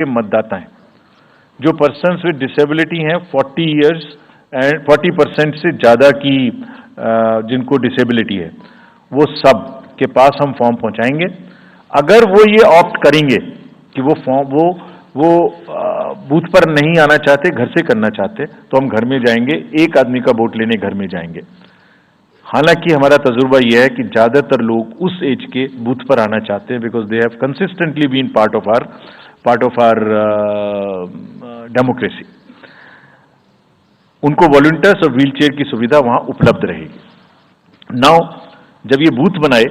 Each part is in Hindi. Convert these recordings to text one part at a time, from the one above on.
के मतदाता हैं, जो पर्सन्स विद डिसेबिलिटी हैं 40 ईयर्स एंड 40% से ज़्यादा की जिनको डिसेबिलिटी है, वो सब के पास हम फॉर्म पहुंचाएंगे। अगर वो ये ऑप्ट करेंगे कि वो फॉर्म वो बूथ पर नहीं आना चाहते, घर से करना चाहते, तो हम घर में जाएंगे, एक आदमी का वोट लेने घर में जाएंगे। हालांकि हमारा तजुर्बा यह है कि ज़्यादातर लोग उस एज के बूथ पर आना चाहते हैं, because they have consistently been part of our democracy. उनको वॉलंटियर्स और व्हील चेयर की सुविधा वहां उपलब्ध रहेगी। नाउ जब ये बूथ बनाए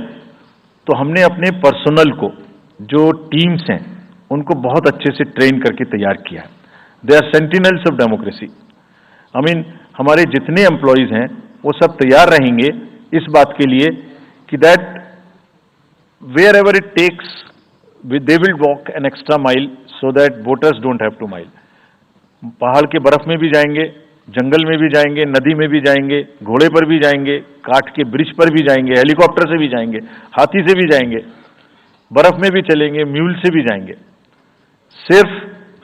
तो हमने अपने पर्सनल को, जो टीम्स हैं, उनको बहुत अच्छे से ट्रेन करके तैयार किया है। They are sentinels of democracy. I mean हमारे जितने एम्प्लॉयज हैं वो सब तैयार रहेंगे इस बात के लिए कि that wherever it takes they will walk an extra mile so that voters don't have to mile. पहाड़ के बर्फ में भी जाएंगे, जंगल में भी जाएंगे, नदी में भी जाएंगे, घोड़े पर भी जाएंगे, काठ के ब्रिज पर भी जाएंगे, हेलीकॉप्टर से भी जाएंगे, हाथी से भी जाएंगे, बर्फ में भी चलेंगे, म्यूल से भी जाएंगे। सिर्फ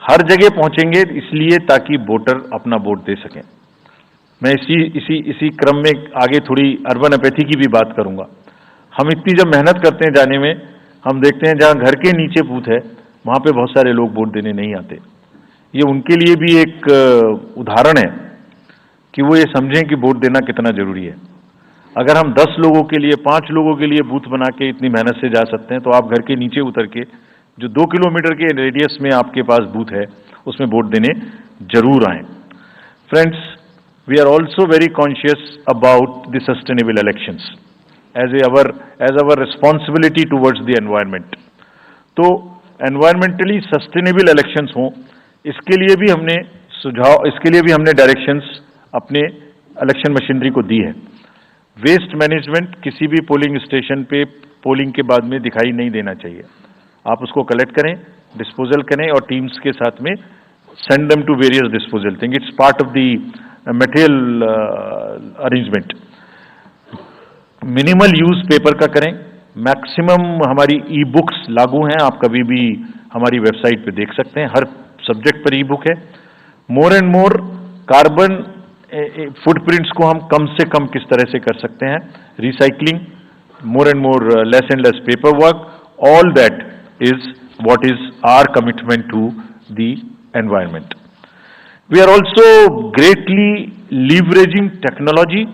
हर जगह पहुंचेंगे इसलिए ताकि वोटर अपना वोट दे सकें। मैं इसी क्रम में आगे थोड़ी अर्बन एपैथी की भी बात करूंगा। हम इतनी जब मेहनत करते हैं जाने में, हम देखते हैं जहां घर के नीचे बूथ है वहां पे बहुत सारे लोग वोट देने नहीं आते। ये उनके लिए भी एक उदाहरण है कि वो ये समझें कि वोट देना कितना जरूरी है। अगर हम 10 लोगों के लिए, 5 लोगों के लिए बूथ बना के इतनी मेहनत से जा सकते हैं, तो आप घर के नीचे उतर के जो 2 किलोमीटर के रेडियस में आपके पास बूथ है उसमें वोट देने जरूर आए। Friends, we are also very conscious about the sustainable elections as our responsibility towards the environment. तो एनवायरमेंटली सस्टेनेबल इलेक्शंस हों, इसके लिए भी हमने डायरेक्शंस अपने इलेक्शन मशीनरी को दी है। वेस्ट मैनेजमेंट किसी भी पोलिंग स्टेशन पे पोलिंग के बाद में दिखाई नहीं देना चाहिए। आप उसको कलेक्ट करें, डिस्पोजल करें और टीम्स के साथ में send them to various disposal thing. It's part of the material arrangement. Minimal use paper का करें। मैक्सिमम हमारी ई बुक्स लागू हैं, आप कभी भी हमारी वेबसाइट पे देख सकते हैं, हर सब्जेक्ट पर ई बुक है। More and more carbon footprints को हम कम से कम किस तरह से कर सकते हैं, recycling, more and more less and less paper work, all that is what is our commitment to the environment. We are also greatly leveraging technology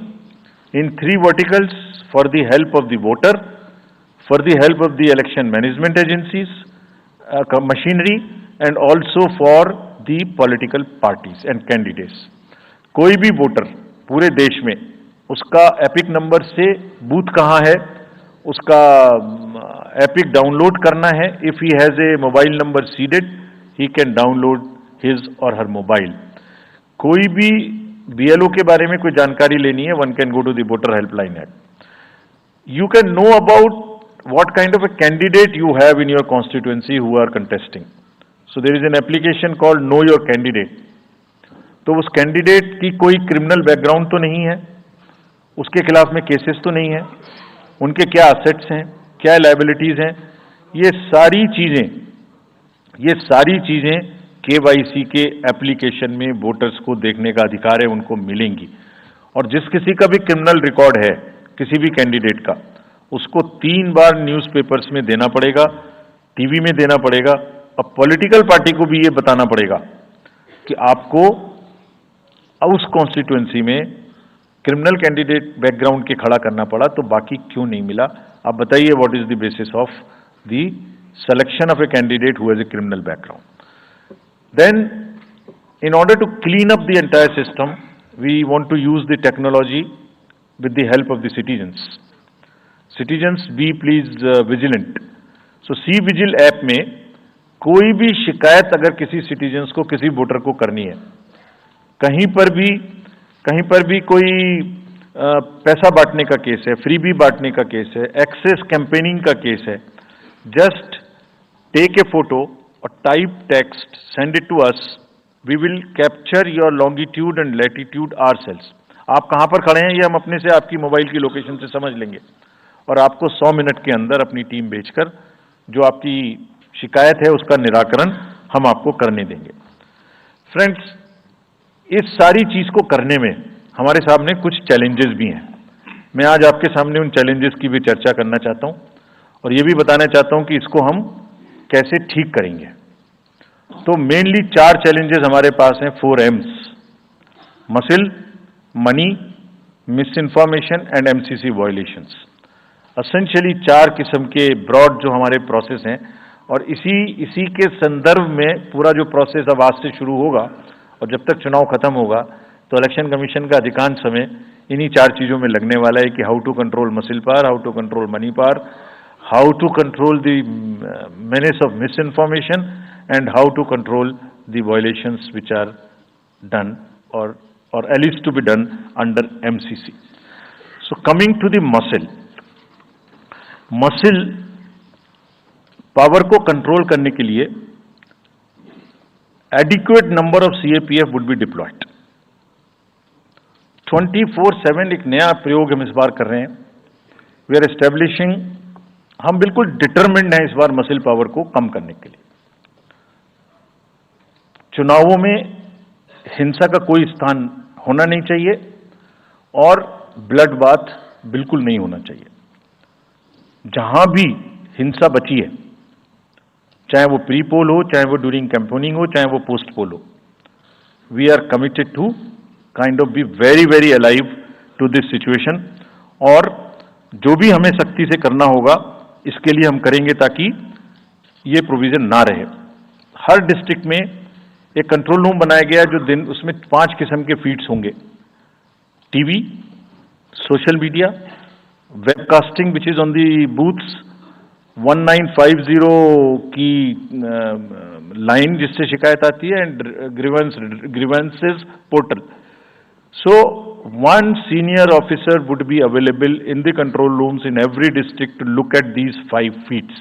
in 3 verticals for the help of the voter, for the help of the election management agencies, machinery, and also for the political parties and candidates. कोई भी वोटर पूरे देश में उसका एपिक नंबर से बूथ कहाँ है उसका एपिक डाउनलोड करना है। If he has a mobile number seeded, he can download his और हर मोबाइल। कोई भी बीएलओ के बारे में कोई जानकारी लेनी है, one can go to the voter helpline app. You can know about what kind of a candidate you have in your constituency who are contesting. So there is an application called know your candidate. तो उस कैंडिडेट की कोई क्रिमिनल बैकग्राउंड तो नहीं है, उसके खिलाफ में केसेस तो नहीं है, उनके क्या असेट्स हैं, क्या लायबिलिटीज हैं, ये सारी चीजें केवाईसी के एप्लीकेशन में वोटर्स को देखने का अधिकार है, उनको मिलेंगी। और जिस किसी का भी क्रिमिनल रिकॉर्ड है किसी भी कैंडिडेट का, उसको 3 बार न्यूज़पेपर्स में देना पड़ेगा, टीवी में देना पड़ेगा, और पॉलिटिकल पार्टी को भी ये बताना पड़ेगा कि आपको उस कॉन्स्टिट्यूएंसी में क्रिमिनल कैंडिडेट बैकग्राउंड के खड़ा करना पड़ा, तो बाकी क्यों नहीं मिला। आप बताइए, what is the basis of the selection of a candidate who has a criminal background. Then in order to clean up the entire system, we want to use the technology with the help of the citizens be please vigilant. So C vigil app में कोई भी शिकायत अगर किसी सिटीजन्स को, किसी वोटर को करनी है, कहीं पर भी कोई पैसा बांटने का केस है, फ्रीबी बांटने का केस है, एक्सेस कैंपेनिंग का केस है, जस्ट टेक ए फोटो और type text, send it to us, we will capture your longitude and latitude ourselves. आप कहां पर खड़े हैं ये हम अपने से आपकी मोबाइल की लोकेशन से समझ लेंगे और आपको 100 मिनट के अंदर अपनी टीम भेजकर जो आपकी शिकायत है उसका निराकरण हम आपको करने देंगे। फ्रेंड्स, इस सारी चीज को करने में हमारे सामने कुछ चैलेंजेस भी हैं। मैं आज आपके सामने उन चैलेंजेस की भी चर्चा करना चाहता हूं और ये भी बताना चाहता हूं कि इसको हम कैसे ठीक करेंगे। तो मेनली 4 चैलेंजेस हमारे पास हैं, 4 M's: muscle, money, miss information and MCC violations. Essentially 4 किस्म के ब्रॉड जो हमारे प्रोसेस हैं और इसी के संदर्भ में पूरा जो प्रोसेस अब आज से शुरू होगा और जब तक चुनाव खत्म होगा तो इलेक्शन कमीशन का अधिकांश समय इन्हीं 4 चीजों में लगने वाला है कि how to control muscle power, how to control money power, how to control the menace of misinformation, and how to control the violations which are done or alleged to be done under MCC. So coming to the muscle power को कंट्रोल करने के लिए adequate number of CAPF would be deployed. 24/7 एक नया प्रयोग हम इस बार कर रहे हैं। We are establishing, हम बिल्कुल डिटरमिन्ड हैं इस बार मसिल पावर को कम करने के लिए। चुनावों में हिंसा का कोई स्थान होना नहीं चाहिए और ब्लड बाथ बिल्कुल नहीं होना चाहिए। जहां भी हिंसा बची है, चाहे वो प्री पोल हो, चाहे वो ड्यूरिंग कैंपेनिंग हो, चाहे वो पोस्ट पोल हो, we are committed to kind of be very very alive to this situation और जो भी हमें सख्ती से करना होगा इसके लिए हम करेंगे ताकि ये प्रोविजन ना रहे। हर डिस्ट्रिक्ट में एक कंट्रोल रूम बनाया गया जो दिन उसमें 5 किस्म के फीड्स होंगे: TV, social media, webcasting which is on the booths, 1950 की लाइन जिससे शिकायत आती है, and grievances portal. So one senior officer would be available in the control rooms in every district to look at these 5 feeds.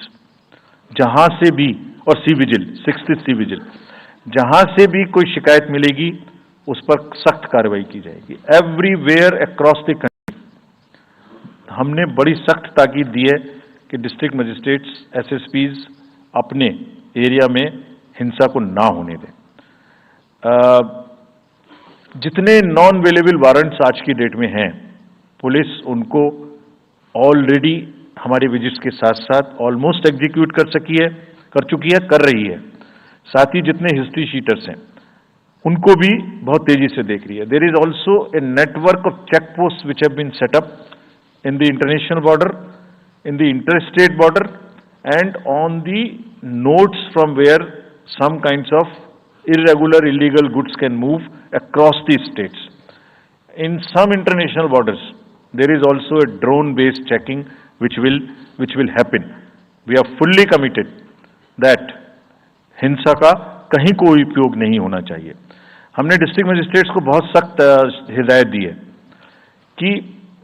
जहां से भी, और C vigil, 6th C vigil, जहां से भी कोई शिकायत मिलेगी उस पर सख्त कार्रवाई की जाएगी। एवरीवेयर अक्रॉस द कंट्री हमने बड़ी सख्त ताकीद दी है कि डिस्ट्रिक्ट मजिस्ट्रेट्स, SSPs अपने एरिया में हिंसा को ना होने दें। जितने नॉन अवेलेबल वारंट्स आज की डेट में हैं, पुलिस उनको ऑलरेडी हमारे विजिट्स के साथ साथ ऑलमोस्ट एग्जीक्यूट कर चुकी है, कर रही है। साथ ही जितने हिस्ट्री शीटर्स हैं उनको भी बहुत तेजी से देख रही है। There is also a network of check post which have been set up in the international border, in the interstate border and on the notes from where some kinds of irregular illegal goods can move across the states. In some international borders there is also a drone based checking which will happen. We are fully committed that हिंसा का कहीं कोई उपयोग नहीं होना चाहिए। हमने डिस्ट्रिक्ट मजिस्ट्रेट्स को बहुत सख्त हिदायत दी है कि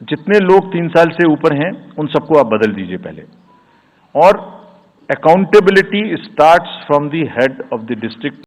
जितने लोग 3 साल से ऊपर हैं उन सबको आप बदल दीजिए पहले, और accountability starts from the head of the district